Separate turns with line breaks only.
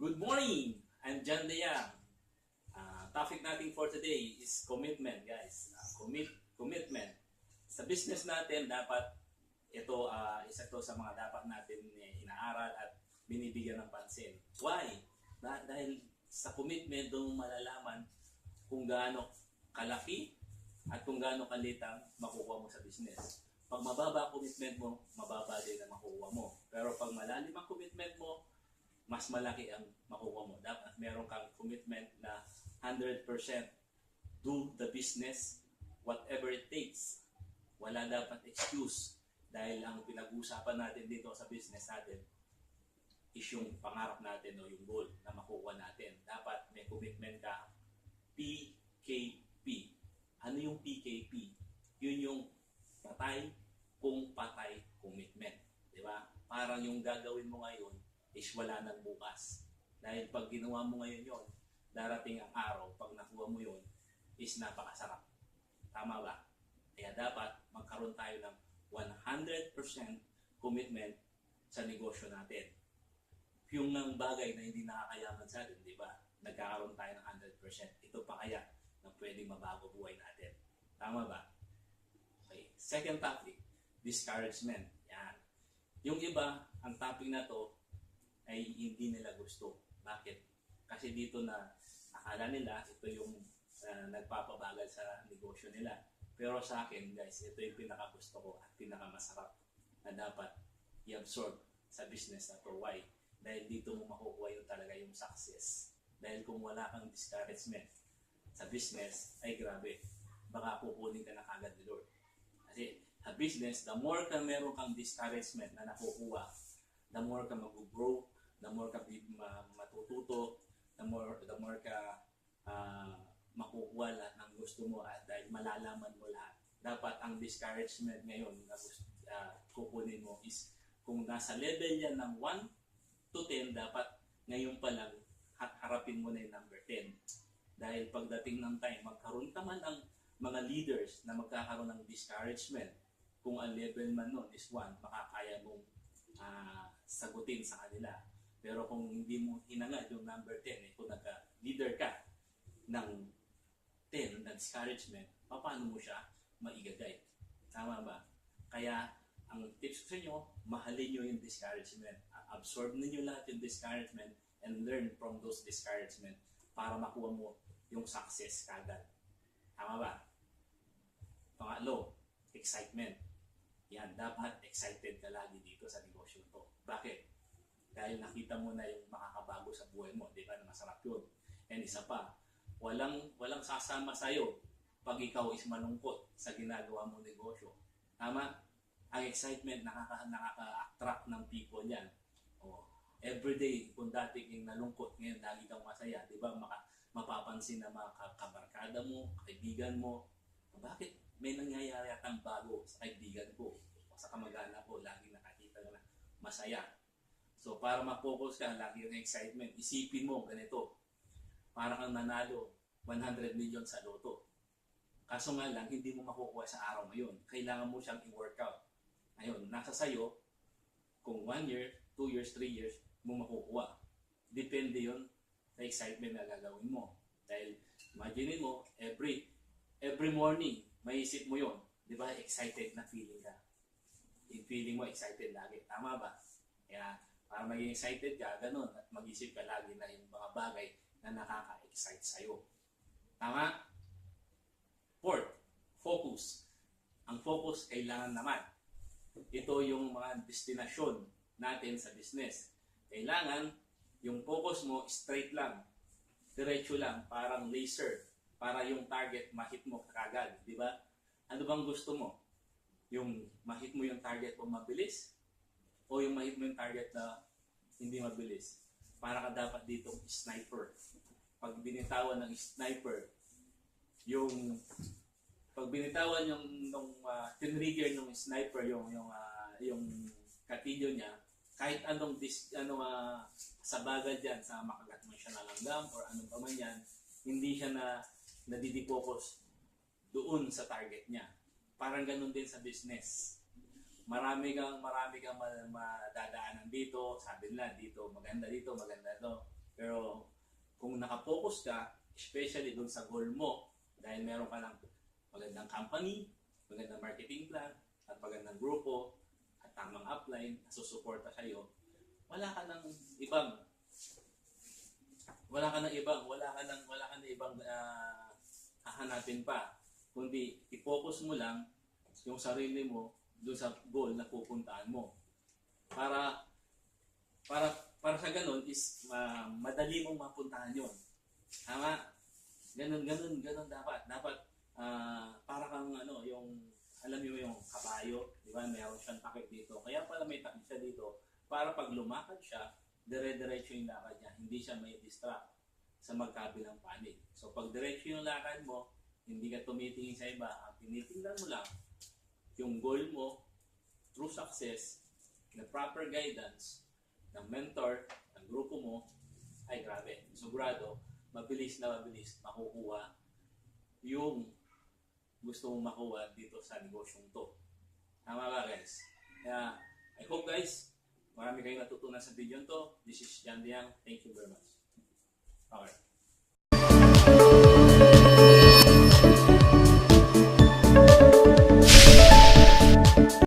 Good morning! I'm John Deyang. Topic natin for today is commitment, guys. Commitment. Sa business natin, dapat ito, isa to sa mga dapat natin inaaral at binibigyan ng pansin. Why? Dahil sa commitment, doon malalaman kung gaano kalaki at kung gaano kalit ang makukuha mo sa business. Pag mababa ang commitment mo, mababa din ang makukuha mo. Pero pag malalim ang commitment mo, mas malaki ang makukuha mo. Dapat meron kang commitment na 100% do the business, whatever it takes. Wala dapat excuse dahil ang pinag-uusapan natin dito sa business natin is yung pangarap natin o yung goal na makukuha natin. Dapat may commitment ka. PKP. Ano yung PKP? Yun yung patay kung patay commitment. Diba? Parang yung gagawin mo ngayon is wala nang bukas. Dahil pag ginawa mo ngayon yon, darating ang araw, pag nakuha mo yon, is napakasarap. Tama ba? Kaya dapat magkaroon tayo ng 100% commitment sa negosyo natin. Yung ng bagay na hindi nakakayaman sa atin, di ba? Nagkakaroon tayo ng 100%. Ito pa kaya na pwedeng mabago buhay natin. Tama ba? Okay. Second topic, discouragement. Yan. Yung iba, ang topic na to, ay hindi nila gusto. Bakit? Kasi dito na akala nila ito yung nagpapabagal sa negosyo nila. Pero sa akin, guys, ito yung pinakagusto ko at pinakamasarap na dapat i-absorb sa business na to. Why? Dahil dito mo makukuha yung talaga yung success. Dahil kung wala kang discouragement sa business, ay grabe. Baka kukunin ka na kagad ni Lord. Kasi sa business, the more ka meron kang discouragement na nakukuha, the more ka mag-grow, the more ka matututo, the more ka makukuha lahat ng gusto mo at dahil malalaman mo lahat. Dapat ang discouragement ngayon na kukunin mo is kung nasa level yan ng 1 to 10, dapat ngayon pa lang harapin mo na yung number 10. Dahil pagdating ng time, magkaroon ka man ng mga leaders na magkakaroon ng discouragement. Kung ang level man nun is 1, makakaya mong sagutin sa kanila. Pero kung hindi mo hinangad yung number 10, kung nagka-leader ka ng 10 na discouragement, paano mo siya maigagay? Tama ba? Kaya, ang tips ko sa inyo, mahalin nyo yung discouragement. Absorb ninyo lahat yung discouragement and learn from those discouragement para makuha mo yung success kagad. Tama ba? Pangatlo, excitement. Yan, dapat excited ka lagi dito sa negosyo to. Bakit? Dahil nakita mo na yung makakabago sa buhay mo, di ba? Na masarap yun. And isa pa, walang sasama sa'yo pag ikaw is malungkot sa ginagawa mong negosyo. Tama? Ang excitement nakaka-attract ng people yan. Everyday, kung dati kang nalungkot, ngayon lagi kang masaya, di ba? Mapapansin na mga kabarkada mo, kaibigan mo, bakit may nangyayari atang bago sa kaibigan ko, sa kamag-anak ko, lagi nakakita na masaya. So, para ma-focus ka, lagi yung excitement, isipin mo ganito, para kang nanalo 100 million sa loto. Kaso nga lang, hindi mo makukuha sa araw ngayon. Kailangan mo siyang i-workout. Ngayon, nasa sayo, kung 1 year, 2 years, 3 years, mo makukuha. Depende yon sa excitement na gagawin mo. Dahil, imagine mo, every morning, maisip mo yon, di ba? Excited na feeling ka. Yung feeling mo, excited lagi. Tama ba? Kaya, para maging excited ka, ganun, at mag-isip ka lagi na yung mga bagay na nakaka-excite sa'yo. Tama? Fourth, focus. Ang focus, kailangan naman. Ito yung mga destinasyon natin sa business. Kailangan, yung focus mo, straight lang. Diretso lang, parang laser. Para yung target, mahit mo kagad. Di ba? Ano bang gusto mo? Yung mahit mo yung target mo mabilis? O yung mahit mo yung target na hindi mabilis? Para ka dapat ditong sniper. Pag binitawan ng sniper, pag binitawan tinrigger ng sniper yung katilyo niya, kahit anong sabagal dyan sa makagat mo siya na langgam or anong pa man yan, hindi siya nadidifocus doon sa target niya. Parang ganun din sa business. Marami kang madadaanan dito, sabi nila dito, maganda to. Pero kung nakapokus ka, especially dun sa goal mo, dahil meron ka ng magandang company, magandang marketing plan, at magandang grupo, at tamang upline na susuporta sa'yo, wala ka ng ibang hahanapin pa, kundi i-focus mo lang yung sarili mo doon sa goal na pupuntahan mo. Para sa ganun is madali mong mapuntahan yon. Tama? Ganun dapat. Dapat para kang yung alam mo yung kabayo, di ba? Meron siyang takip dito. Kaya pala may takip siya dito para pag lumakad siya, dire-diretso yung lakad niya, hindi siya may distract sa magkabilang panig. So pag diretso yung lakad mo, hindi ka tumitingin sa iba, ang tinitingnan mo lang yung goal mo through success, na proper guidance ng mentor, ng grupo mo, ay grabe. Sigurado, mabilis makukuha yung gusto mong makuha dito sa negosyong to. Tama ba guys? Kaya, I hope guys, marami kayong natutunan sa video to. This is Jan Diang. Thank you very much. Okay.